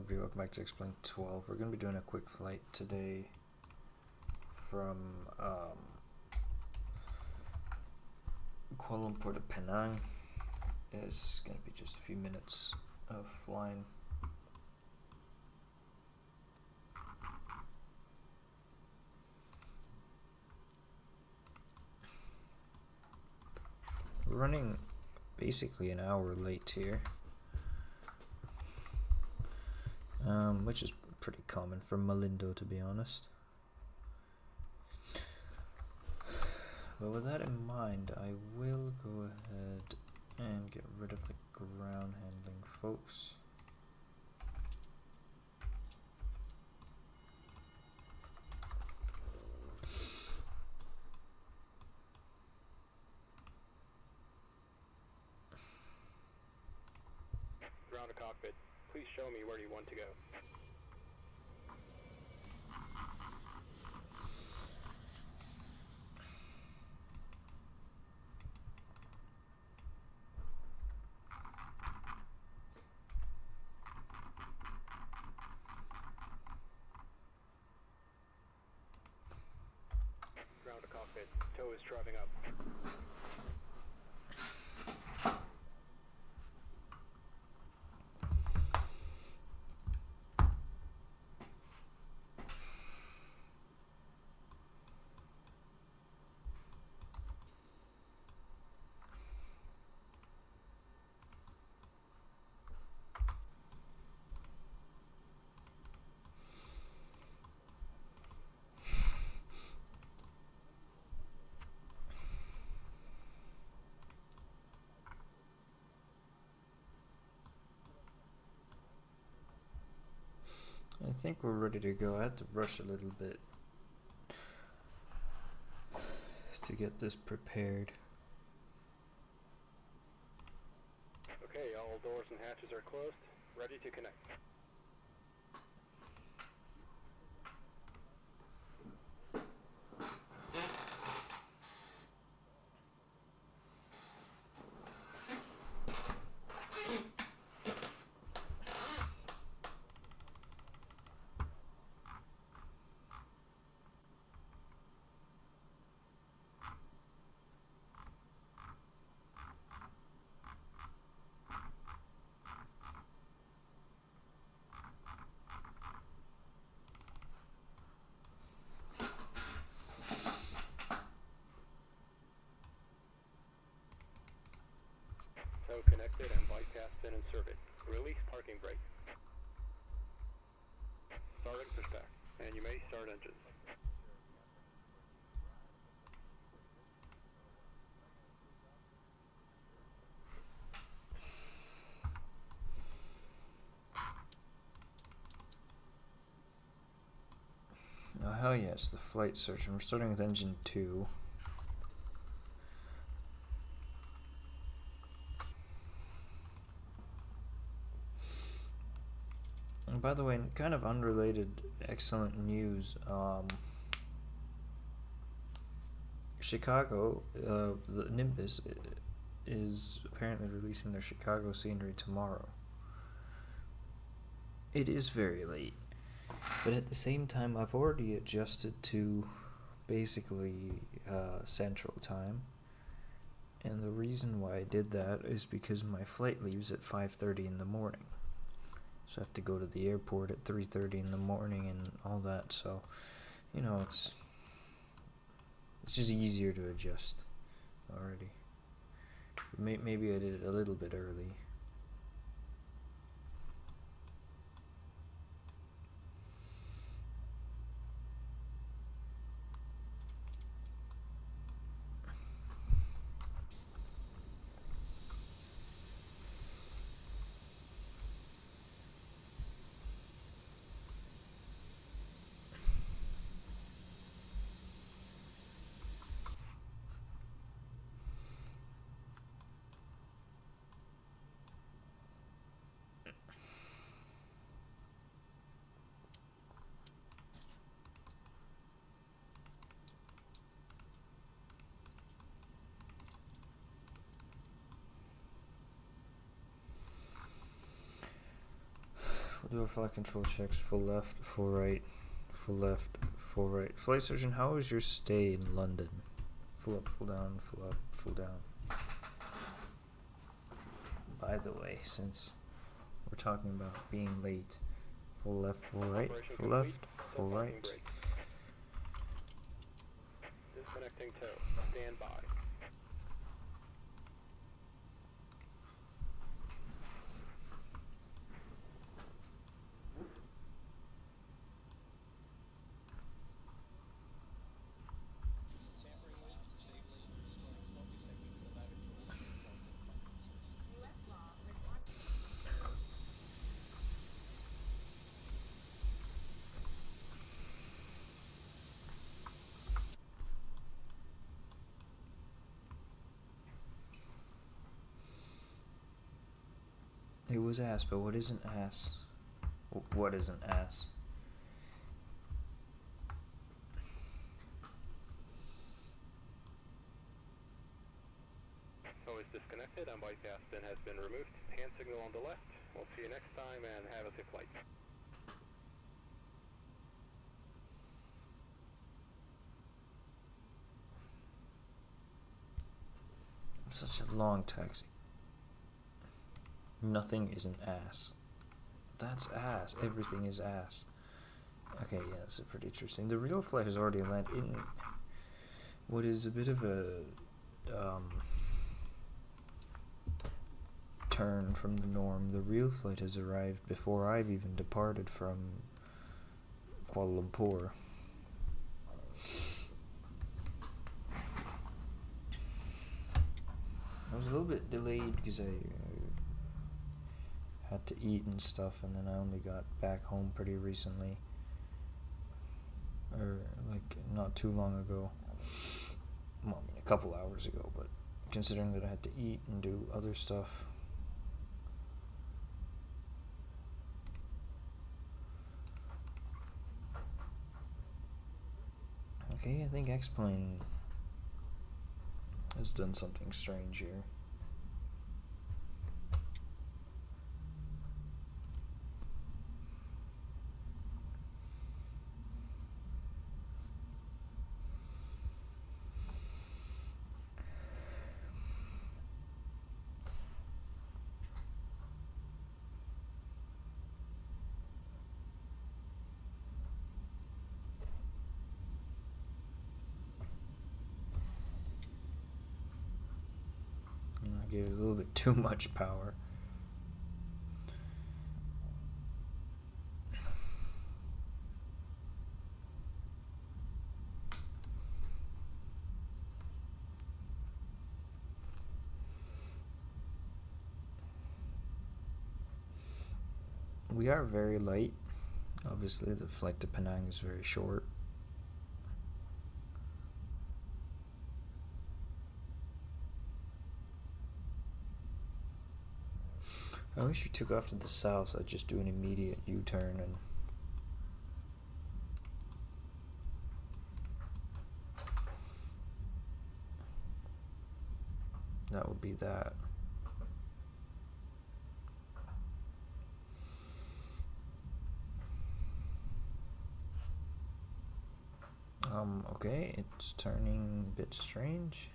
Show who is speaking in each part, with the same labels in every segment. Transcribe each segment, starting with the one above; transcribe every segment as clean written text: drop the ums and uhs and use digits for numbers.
Speaker 1: everybody, welcome back to Explain 12. We're going to be doing a quick flight today from Kuala Lumpur to Penang. It's going to be just a few minutes of flying. We're running basically an hour late here. Which is pretty common for Malindo, to be honest. But with that in mind, I will go ahead and get rid of the ground handling folks.
Speaker 2: Ground to cockpit. Please show me where you want to go. Ground to cockpit. Tow is driving up.
Speaker 1: I think we're ready to go. I had to rush a little bit to get this prepared.
Speaker 2: Okay, all doors and hatches are closed. Ready to connect. So connected and bypass been inserted. Release parking brake. Starting for stack, and you may start engines.
Speaker 1: Oh hell yes, the flight search. And we're starting with engine 2. And by the way, kind of unrelated, excellent news. Chicago, the Nimbus is apparently releasing their Chicago scenery tomorrow. It is very late, but at the same time, I've already adjusted to basically Central Time. And the reason why I did that is because my flight leaves at 5:30 in the morning. So I have to go to the airport at 3:30 in the morning and all that. So, you know, it's just easier to adjust already. Maybe I did it a little bit early. Do our flight control checks. Full left, full right, full left, full right. Flight surgeon, how was your stay in London? Full up, full down, full up, full down. By the way, since we're talking about being late, full left, full right, full left, full right.
Speaker 2: Disconnecting tow. Stand by.
Speaker 1: It was ass, but what isn't ass? What isn't ass?
Speaker 2: Tow is disconnected and bypass pin has been removed. Hand signal on the left. We'll see you next time and have a safe flight.
Speaker 1: Such a long taxi. Nothing is an ass. That's ass. Everything is ass. Okay, yeah, that's pretty interesting. The real flight has already landed in what is a bit of a turn from the norm. The real flight has arrived before I've even departed from Kuala Lumpur. I was a little bit delayed because I had to eat and stuff, and then I only got back home pretty recently, or like not too long ago. Well, I mean, a couple hours ago, but considering that I had to eat and do other stuff. Okay, I think X-Plane has done something strange here. I gave it a little bit too much power. We are very late. Obviously, the flight to Penang is very short. I wish you took off to the south. I'd just do an immediate U-turn and that would be that. Okay, it's turning a bit strange.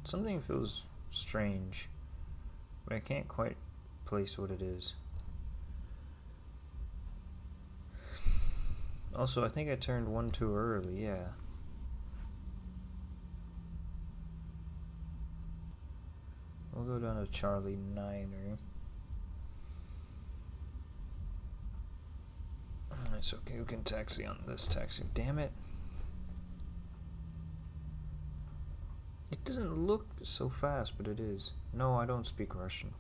Speaker 1: Something feels strange, but I can't quite place what it is. Also, I think I turned one too early, yeah. We'll go down to Charlie 9er. It's okay, we can taxi on this taxi. Damn it. It doesn't look so fast, but it is. No, I don't speak Russian.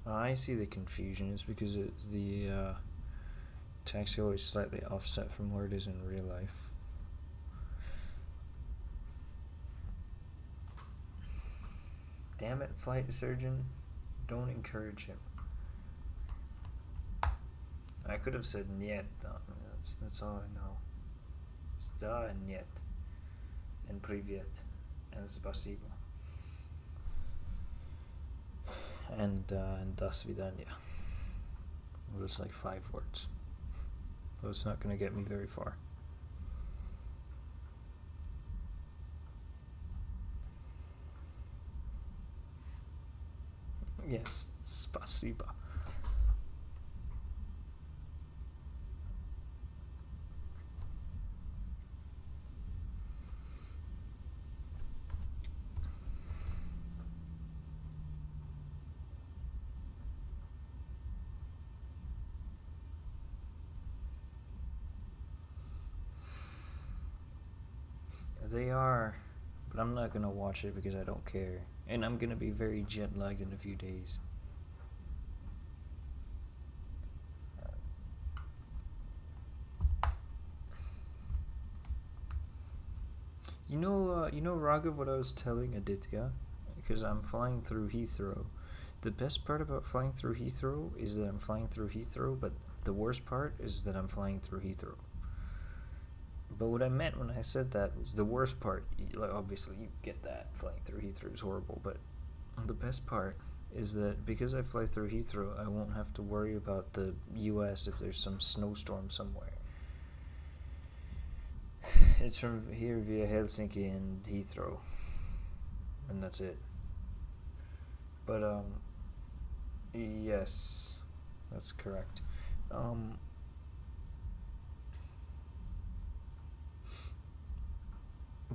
Speaker 1: I see the confusion. It's because it's the Taxiway is slightly offset from where it is in real life. Damn it, flight surgeon. Don't encourage him. I could have said niet. That's all I know. It's da and niet. And privyet. And spasibo. And do svidaniya. Well, it's like 5 words. But it's not going to get me very far. Yes, spasiba. They are, but I'm not gonna watch it because I don't care. And I'm gonna be very jet lagged in a few days. You know, Raghav, what I was telling Aditya, because I'm flying through Heathrow. The best part about flying through Heathrow is that I'm flying through Heathrow, but the worst part is that I'm flying through Heathrow. But what I meant when I said that was the worst part. Like, obviously, you get that flying through Heathrow is horrible, but the best part is that because I fly through Heathrow, I won't have to worry about the US if there's some snowstorm somewhere. It's from here via Helsinki and Heathrow, and that's it. But yes, that's correct.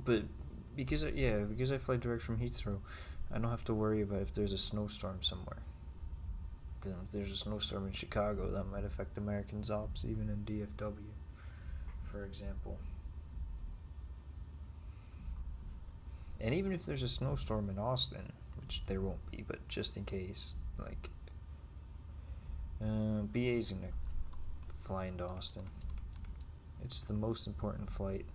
Speaker 1: But because I fly direct from Heathrow, I don't have to worry about if there's a snowstorm somewhere. If there's a snowstorm in Chicago, that might affect Americans' ops, even in DFW, for example. And even if there's a snowstorm in Austin, which there won't be, but just in case, like, BA's gonna fly into Austin. It's the most important flight.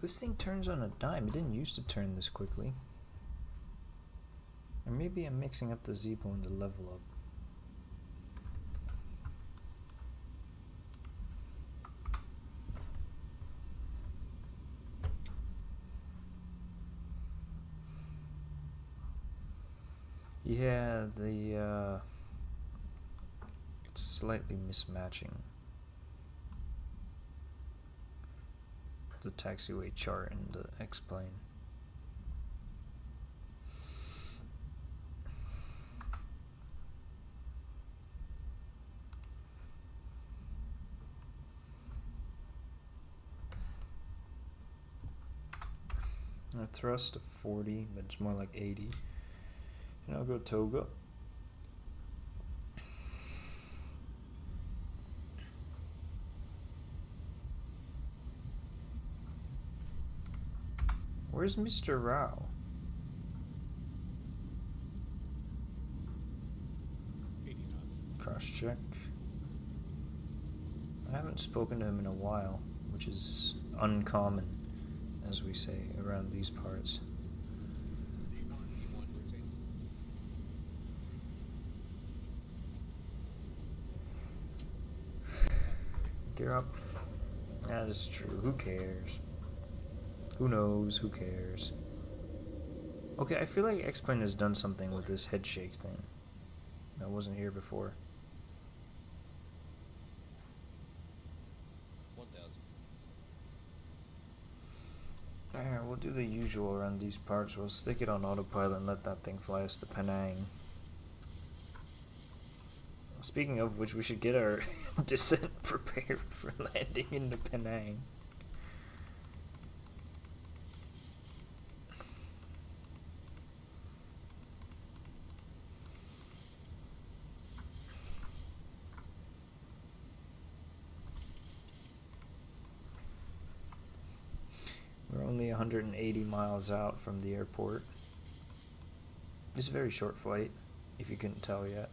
Speaker 1: This thing turns on a dime. It didn't used to turn this quickly. Or maybe I'm mixing up the Zibo and the level up. Yeah, it's slightly mismatching the taxiway chart and the X-plane. A thrust of 40, but it's more like 80. And I'll go Toga. Where's Mr. Rao?
Speaker 3: 80 knots.
Speaker 1: Cross check. I haven't spoken to him in a while, which is uncommon, as we say, around these parts.
Speaker 3: D1 routine.
Speaker 1: Gear up. That is true. Who cares? Who knows? Who cares? Okay, I feel like X-Plane has done something with this head shake thing. That wasn't here before.
Speaker 3: 1000.
Speaker 1: Alright, we'll do the usual around these parts. We'll stick it on autopilot and let that thing fly us to Penang. Speaking of which, we should get our descent prepared for landing into Penang. 180 miles out from the airport. It's a very short flight, if you couldn't tell yet.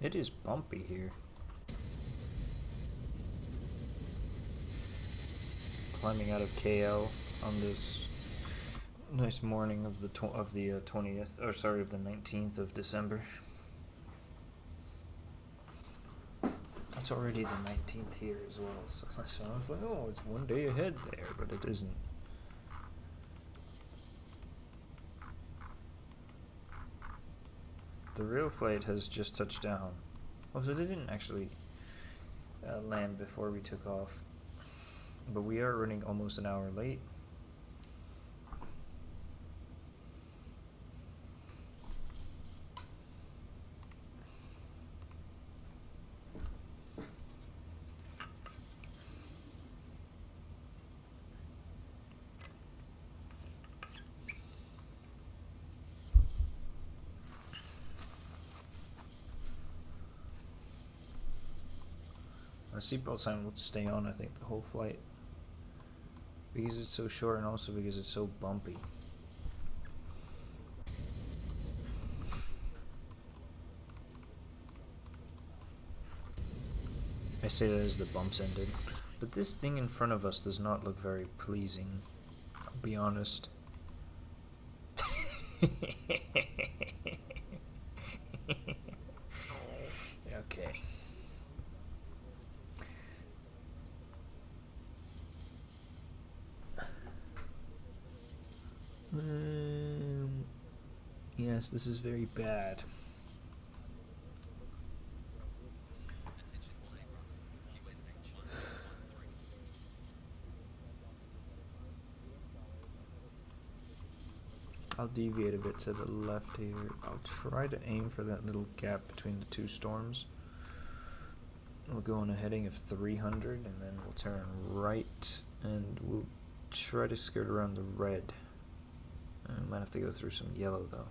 Speaker 1: It is bumpy here. Climbing out of KL on this nice morning of the 20th, or sorry, of the 19th of December. It's already the 19th here as well, so I was like, oh, it's one day ahead there, but it isn't. The real flight has just touched down. Oh, so they didn't actually land before we took off. But we are running almost an hour late. Seatbelt sign will stay on, I think, the whole flight, because it's so short and also because it's so bumpy. I say that as the bumps ended, but this thing in front of us does not look very pleasing, I'll be honest. Okay. Yes, this is very bad. I'll deviate a bit to the left here. I'll try to aim for that little gap between the two storms. We'll go on a heading of 300 and then we'll turn right and we'll try to skirt around the red. I might have to go through some yellow though.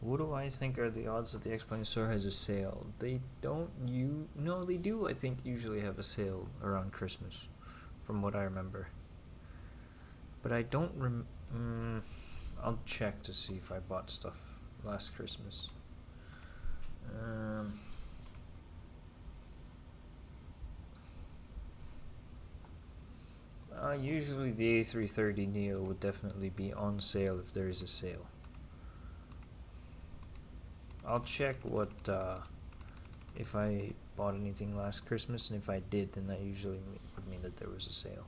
Speaker 1: What do I think are the odds that the X-Plane store has a sale? They don't no, they do, I think, usually have a sale around Christmas, from what I remember. But I don't I'll check to see if I bought stuff last Christmas. Usually the A330neo would definitely be on sale if there is a sale. I'll check what if I bought anything last Christmas, and if I did, then that usually would mean that there was a sale.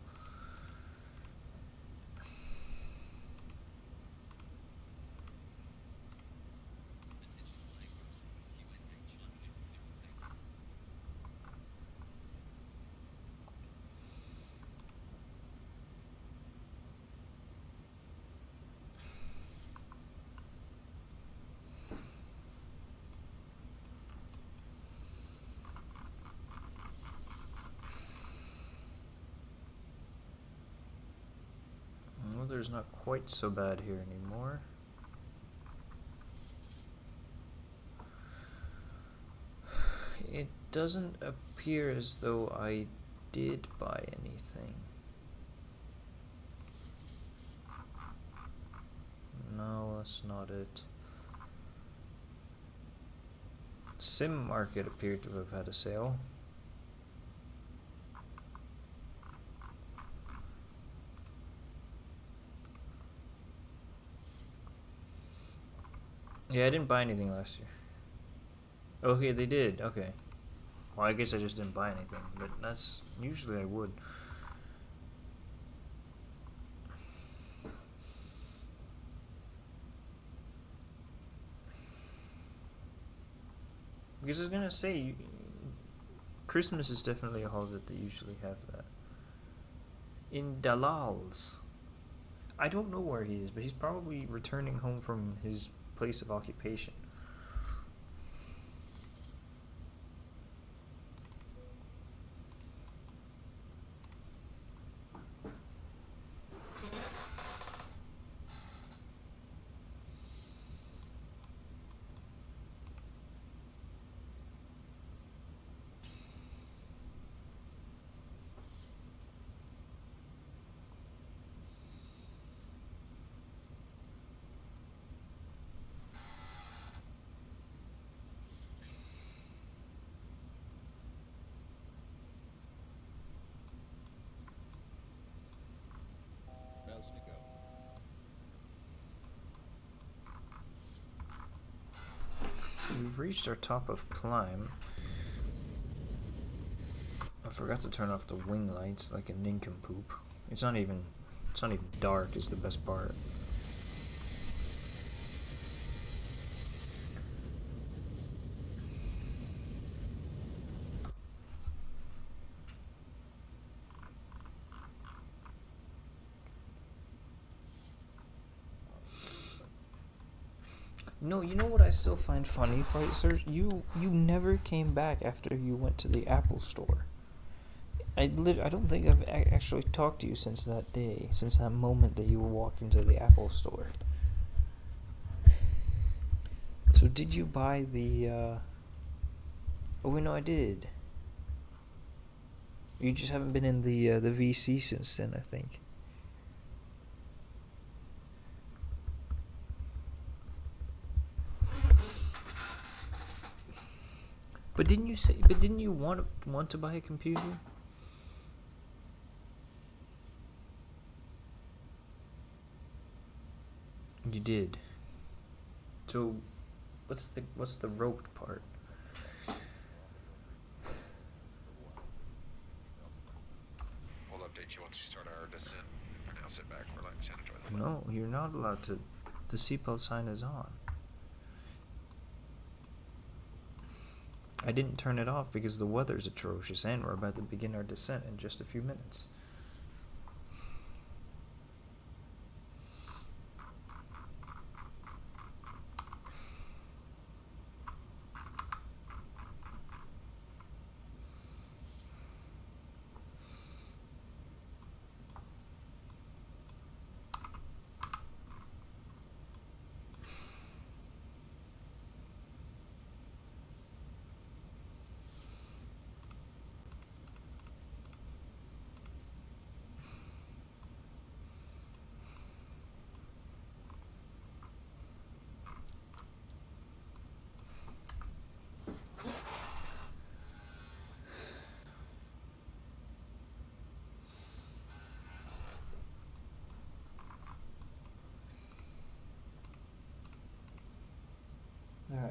Speaker 1: Weather's not quite so bad here anymore. It doesn't appear as though I did buy anything. No, that's not it. Sim Market appeared to have had a sale. Yeah, I didn't buy anything last year. Okay, they did. Okay. Well, I guess I just didn't buy anything, but that's usually I would. Because I was gonna say, Christmas is definitely a holiday that they usually have that. In Dalal's. I don't know where he is, but he's probably returning home from his place of occupation.
Speaker 3: Thousand to go.
Speaker 1: We've reached our top of climb. I forgot to turn off the wing lights like a nincompoop. It's not even dark is the best part. No, you know what I still find funny, Flight Search? You never came back after you went to the Apple store. I don't think I've actually talked to you since that day, since that moment that you walked into the Apple store. So did you buy the, oh wait, no, I did. You just haven't been in the VC since then, I think. But didn't you want to buy a computer? You did. So, what's the roped part?
Speaker 4: We'll update you once we start our descent. For now, sit back, relax, and enjoy the flight.
Speaker 1: No, you're not allowed to. The seatbelt sign is on. I didn't turn it off because the weather's atrocious and we're about to begin our descent in just a few minutes.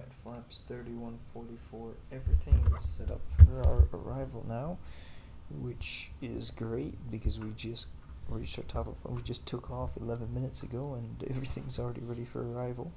Speaker 1: Alright, flaps 3144. Everything is set up for our arrival now, which is great because we just reached our top of. We just took off 11 minutes ago and everything's already ready for arrival.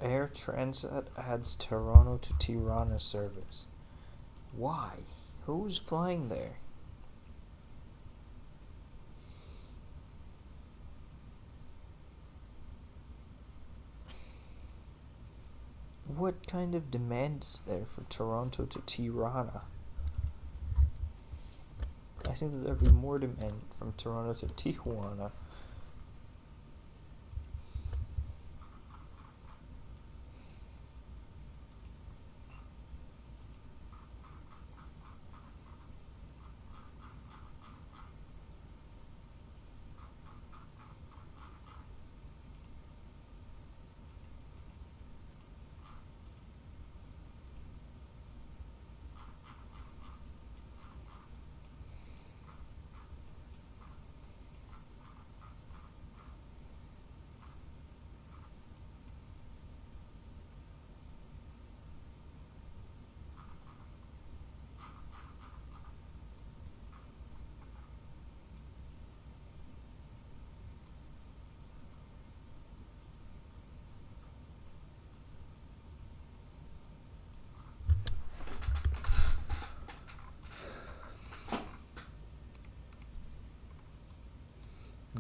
Speaker 1: Air Transat adds Toronto to Tirana service. Why? Who's flying there? What kind of demand is there for Toronto to Tirana? I think that there'd be more demand from Toronto to Tijuana.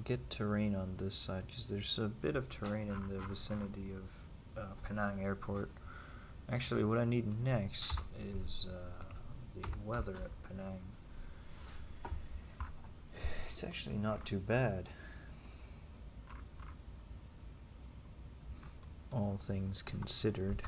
Speaker 1: Get terrain on this side because there's a bit of terrain in the vicinity of Penang Airport. Actually, what I need next is the weather at Penang. It's actually not too bad, all things considered.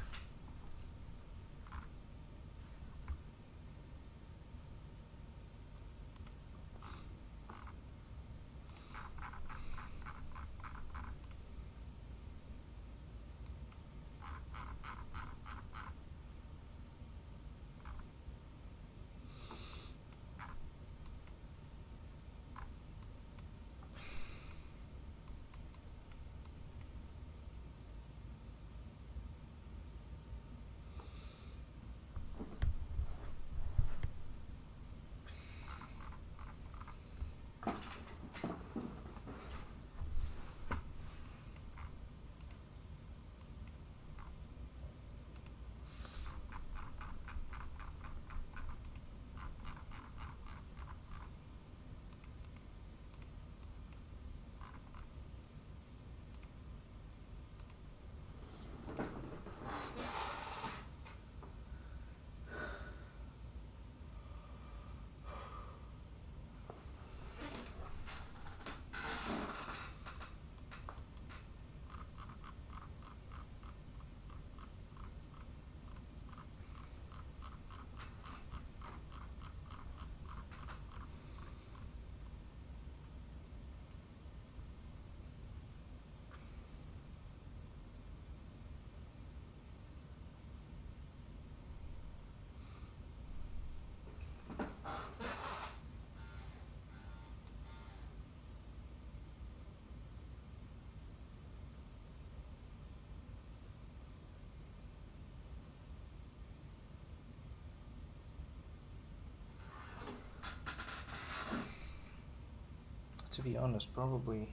Speaker 1: To be honest, probably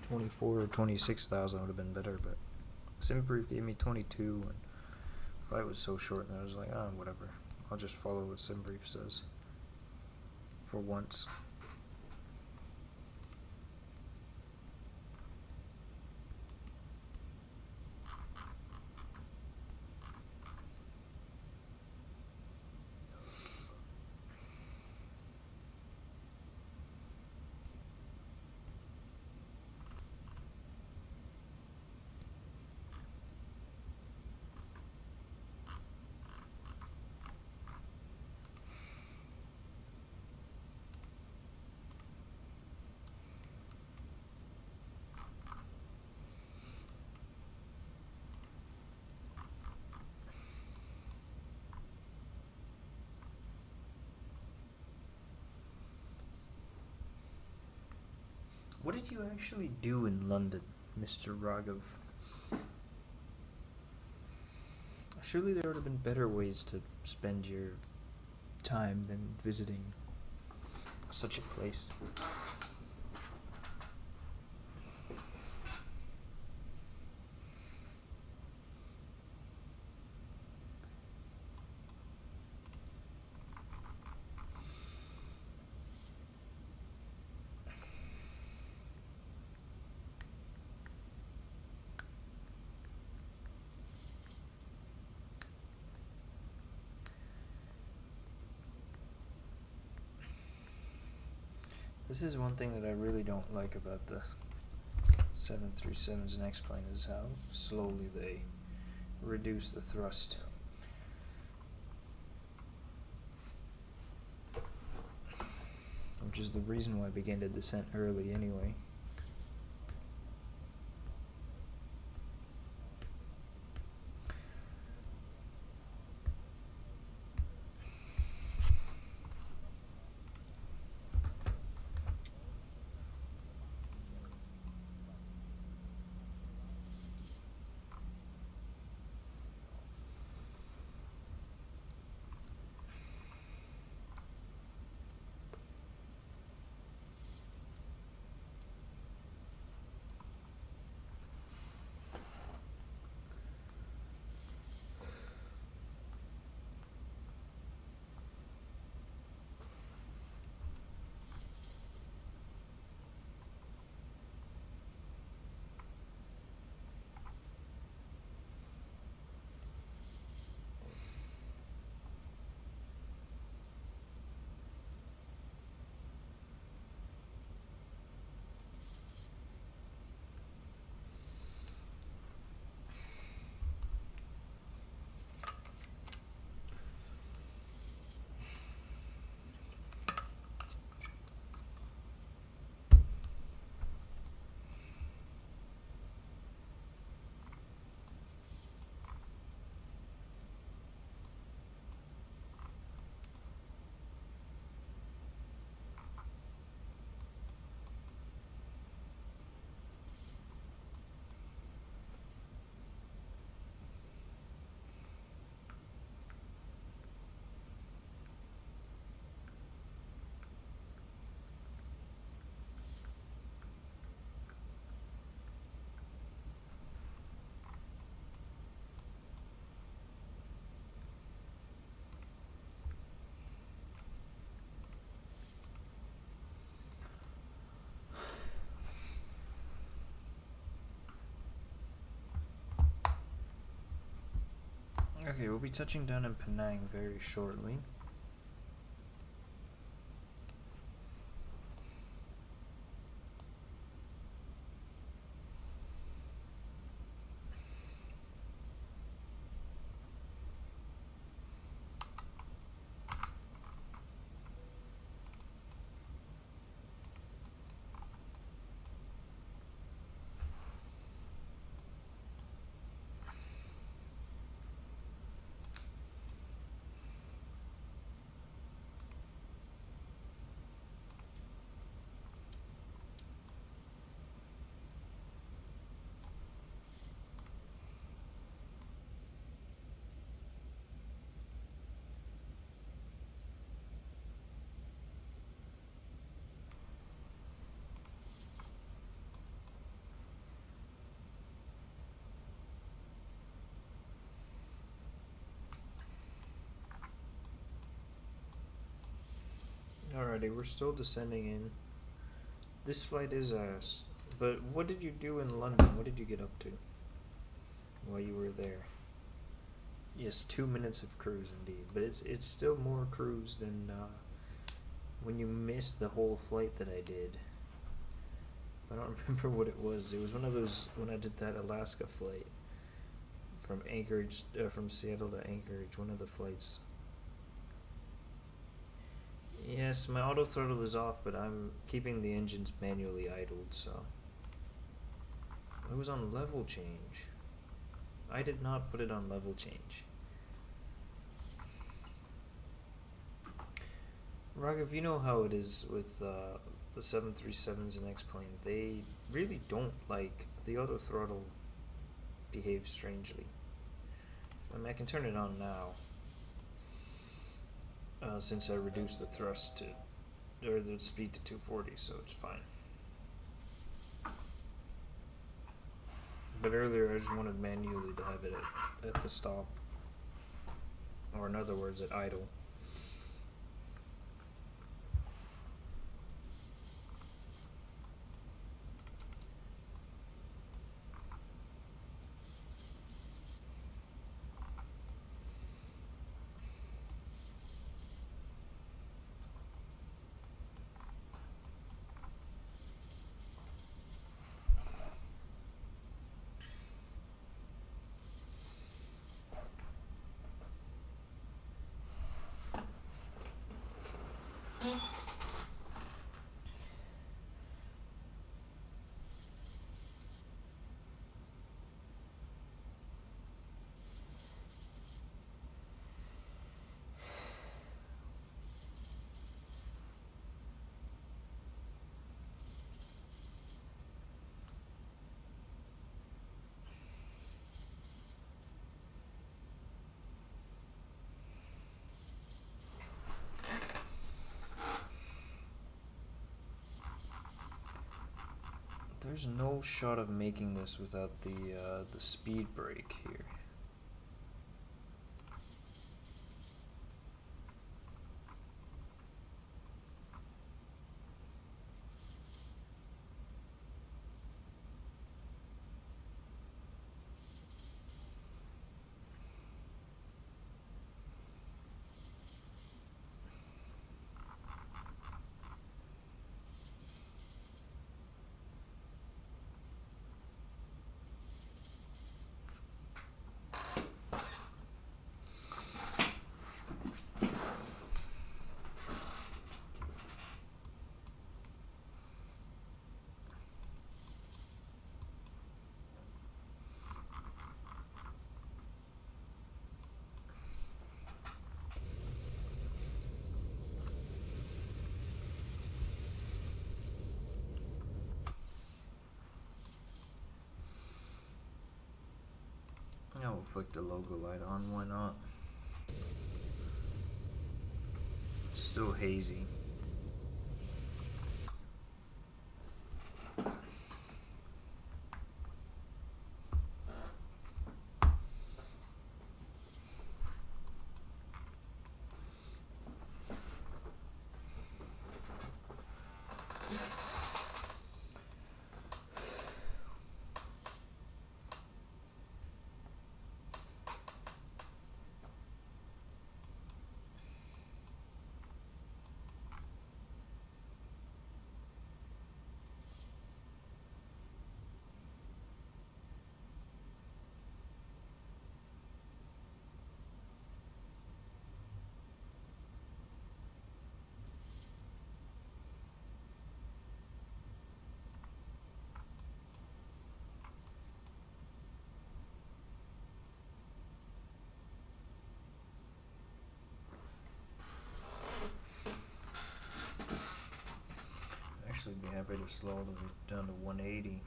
Speaker 1: 24 or 26,000 would have been better, but SimBrief gave me 22, and flight was so short, and I was like, oh, whatever. I'll just follow what SimBrief says. For once. What did you actually do in London, Mr. Raghav? Surely there would have been better ways to spend your time than visiting such a place. This is one thing that I really don't like about the 737s and X-plane is how slowly they reduce the thrust. Which is the reason why I began to descent early anyway. Okay, we'll be touching down in Penang very shortly. Alrighty, we're still descending in. This flight is ass. But what did you do in London? What did you get up to while you were there? Yes, 2 minutes of cruise indeed. But it's still more cruise than when you missed the whole flight that I did. I don't remember what it was. It was one of those when I did that Alaska flight from Anchorage, from Seattle to Anchorage. One of the flights. Yes, my auto throttle is off, but I'm keeping the engines manually idled, so. It was on level change. I did not put it on level change. Raghav, you know how it is with the 737s and X-Plane, they really don't like the auto throttle behaves strangely. I mean, I can turn it on now since I reduced the thrust to, or the speed to 240, so it's fine. But earlier I just wanted manually to have it at the stop, or in other words, at idle. There's no shot of making this without the speed brake here. Now we'll flick the logo light on, why not? Still hazy. Actually be happy to slow it down to 180.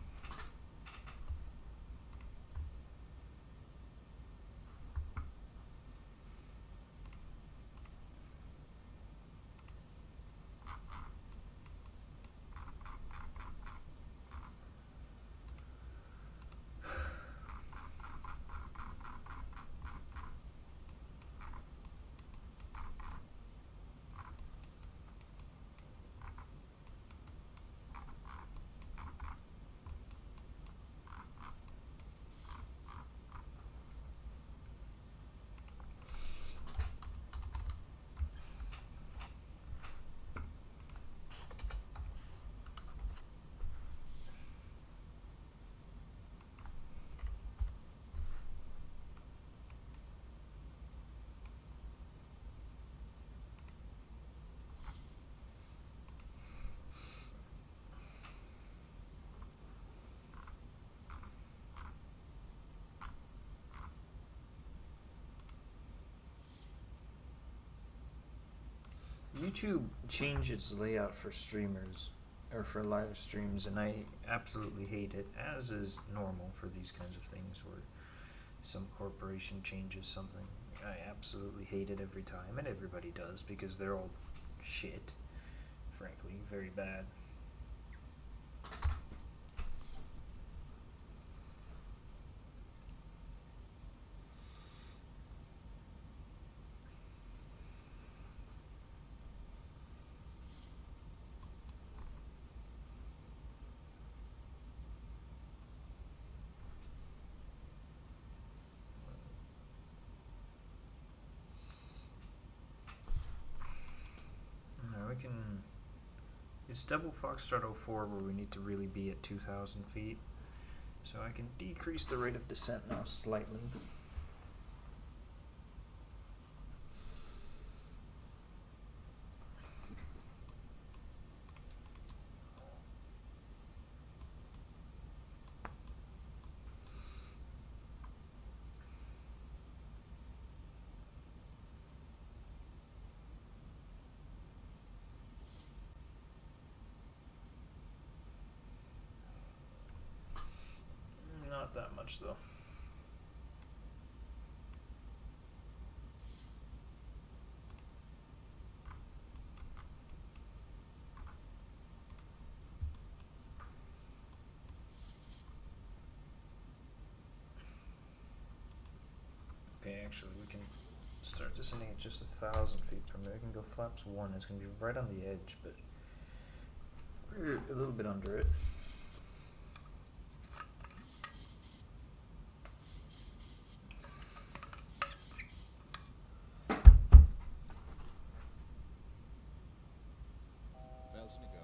Speaker 1: YouTube changed its layout for streamers or for live streams, and I absolutely hate it, as is normal for these kinds of things where some corporation changes something. I absolutely hate it every time, and everybody does, because they're all shit, frankly, very bad. We can. It's double Foxtrot 04 where we need to really be at 2,000 feet. So I can decrease the rate of descent now slightly. Not that much though. Okay, actually we can start descending at just 1,000 feet per minute. We can go flaps 1. It's going to be right on the edge, but we're a little bit under it.
Speaker 3: Thousand to go.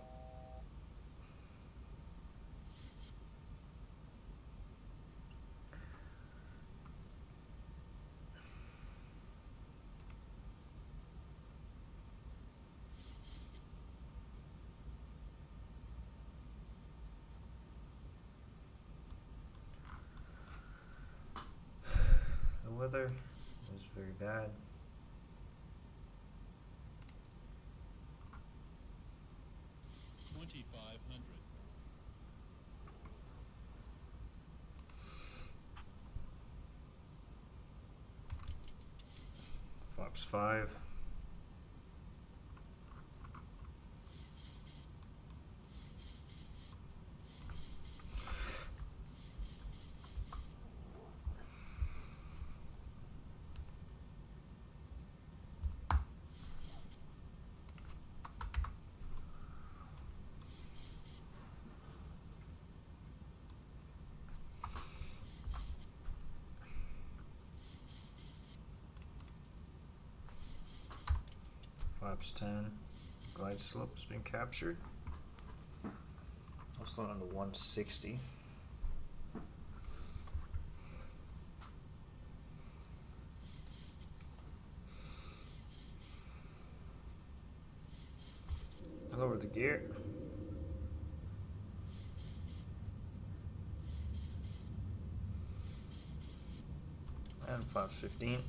Speaker 1: The weather is very bad. Flaps 5. Flaps 10. Glide slope has been captured. I'll slow down to 160. Lower the gear. And flaps 15.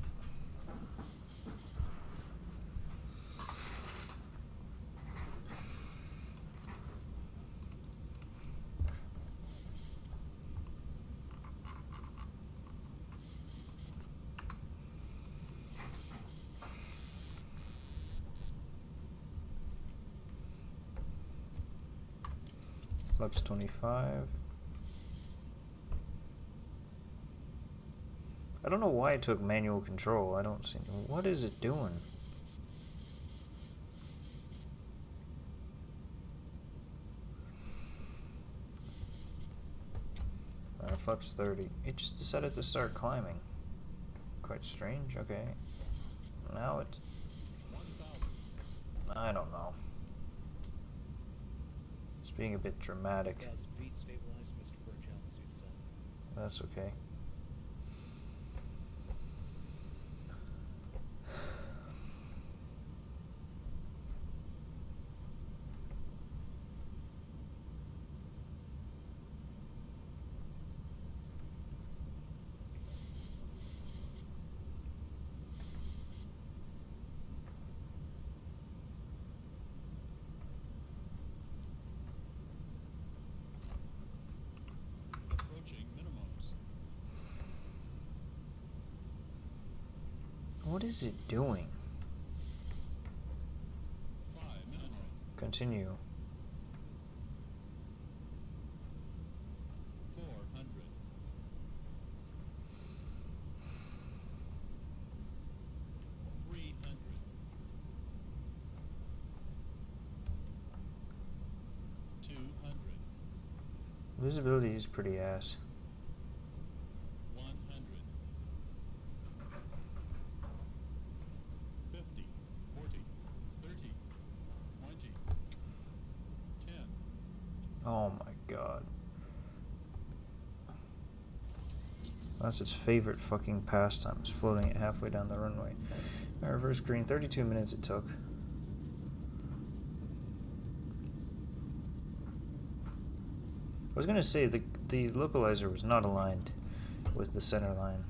Speaker 1: Flaps 25. I don't know why it took manual control. I don't see. What is it doing? Flaps 30. It just decided to start climbing. Quite strange. Okay. Now it. I don't know. It's being a bit dramatic.
Speaker 3: 1,000 feet stabilized, Mr. Burchell, as you'd said.
Speaker 1: That's okay. is it doing?
Speaker 3: 5-minute run.
Speaker 1: Continue.
Speaker 3: 400. 300. 200.
Speaker 1: Visibility is pretty ass.
Speaker 3: 100. 50, 40, 30, 20, 10.
Speaker 1: Oh my god. That's its favorite fucking pastime, is floating it halfway down the runway. My reverse green, 32 minutes it took. I was gonna say the localizer was not aligned with the center line.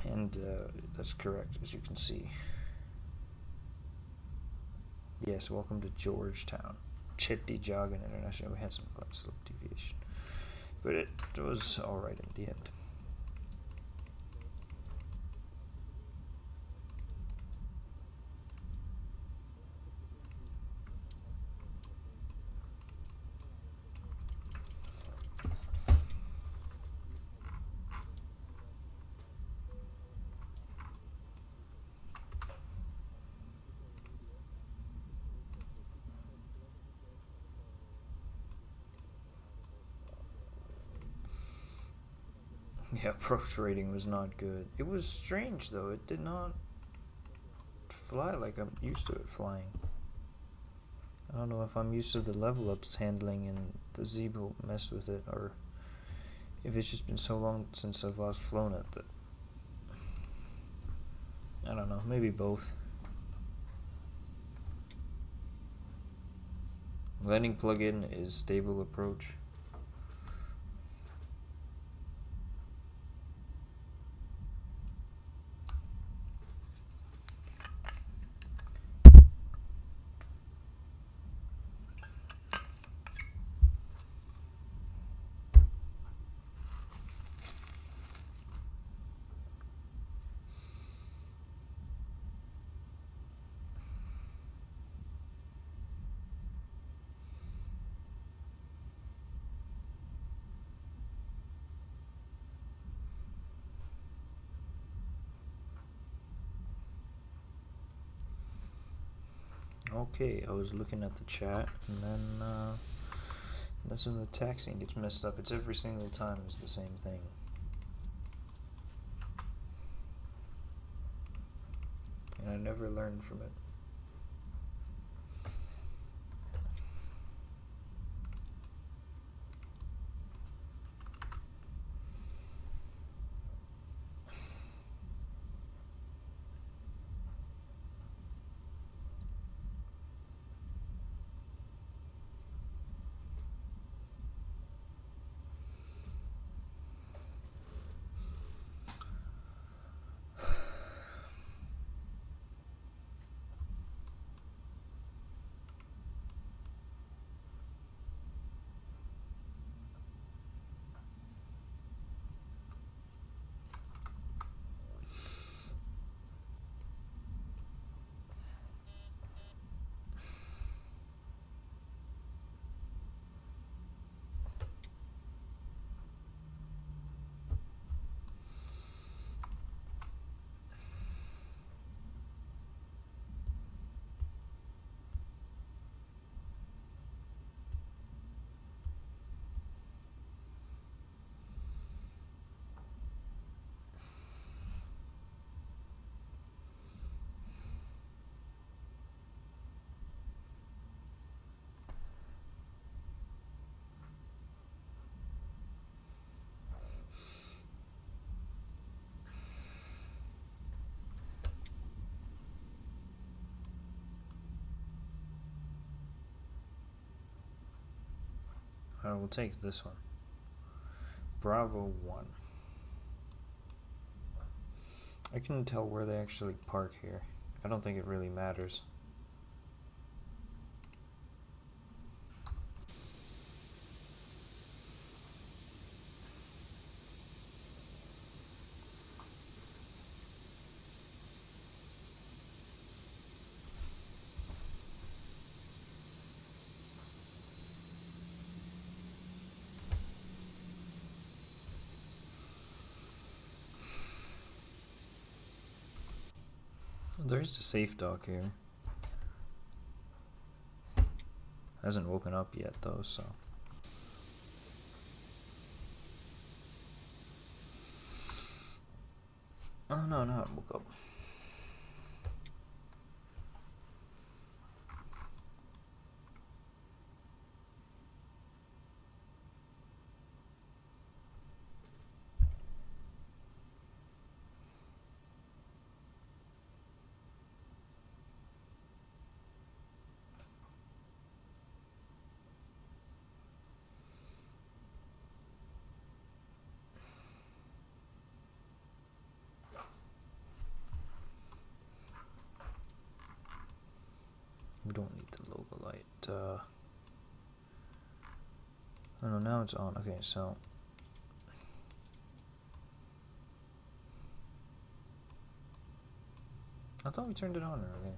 Speaker 1: And that's correct, as you can see. Yes, welcome to Georgetown. Chitti Jogging International. We had some glide slope deviation, but it was alright in the end. Yeah, approach rating was not good. It was strange though, it did not fly like I'm used to it flying. I don't know if I'm used to the level ups handling and the Zibo messed with it, or if it's just been so long since I've last flown it that I don't know, maybe both. Landing plug-in is stable approach. Okay, I was looking at the chat, and then that's when the taxing gets messed up. It's every single time is the same thing. And I never learned from it. I will take this one. Bravo 1. I can tell where they actually park here. I don't think it really matters. There's a safe dock here. Hasn't woken up yet though, so. Oh no, no, it woke up. We don't need the logo light. Oh no, now it's on. Okay, so. I thought we turned it on earlier.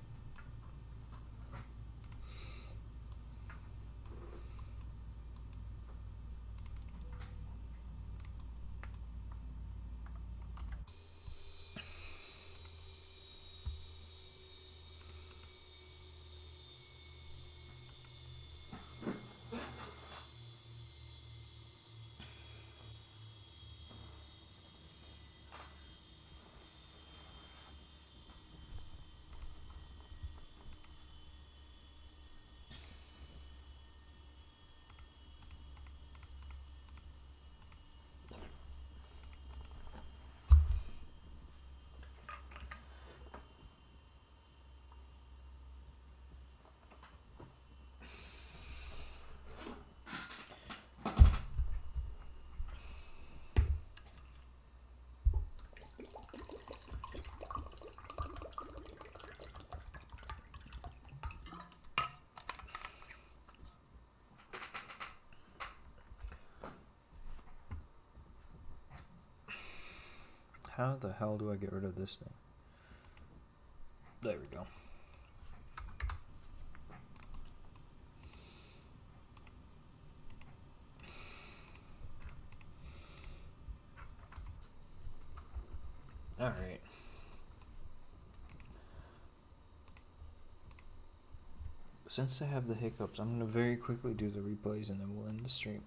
Speaker 1: How the hell do I get rid of this thing? There we go. Alright. Since I have the hiccups, I'm going to very quickly do the replays and then we'll end the stream.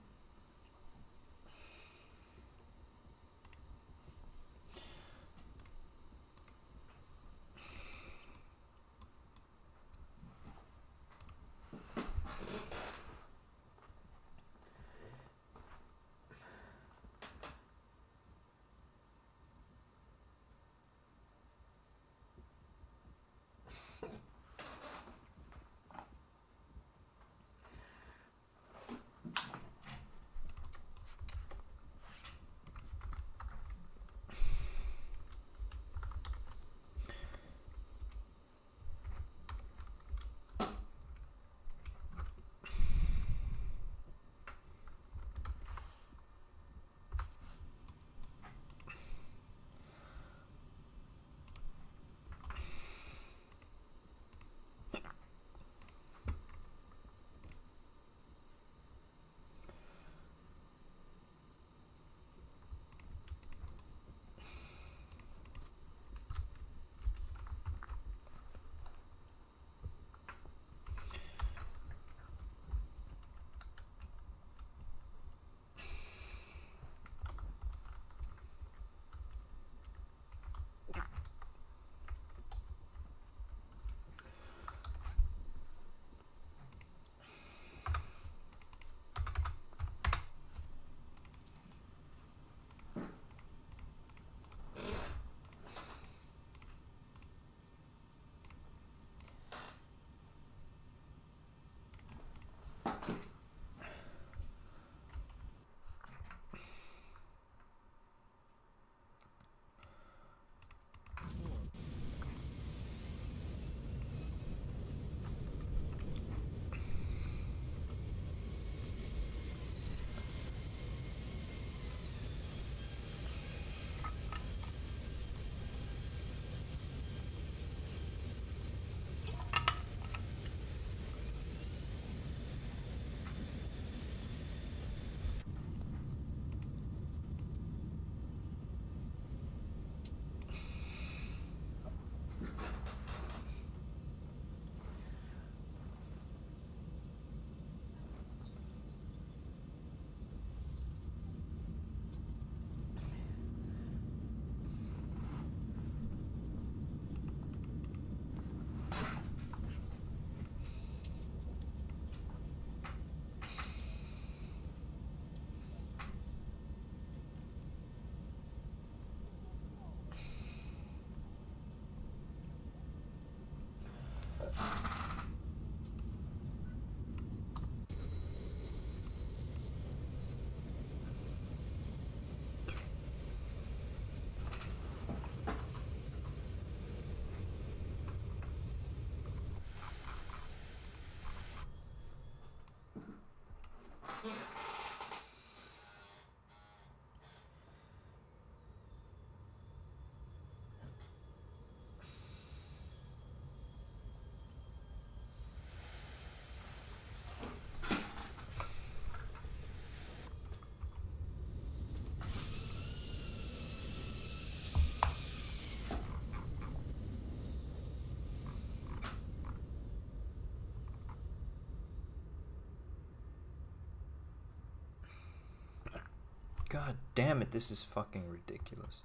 Speaker 1: God damn it, this is fucking ridiculous.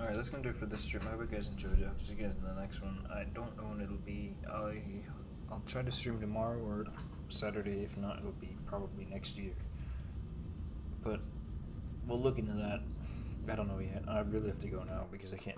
Speaker 1: Alright, that's gonna do it for this stream. I hope you guys enjoyed it. I'll see you guys in the next one. I don't know when it'll be. I'll try to stream tomorrow or Saturday. If not, it'll be probably next year. But we'll look into that. I don't know yet. I really have to go now because I can't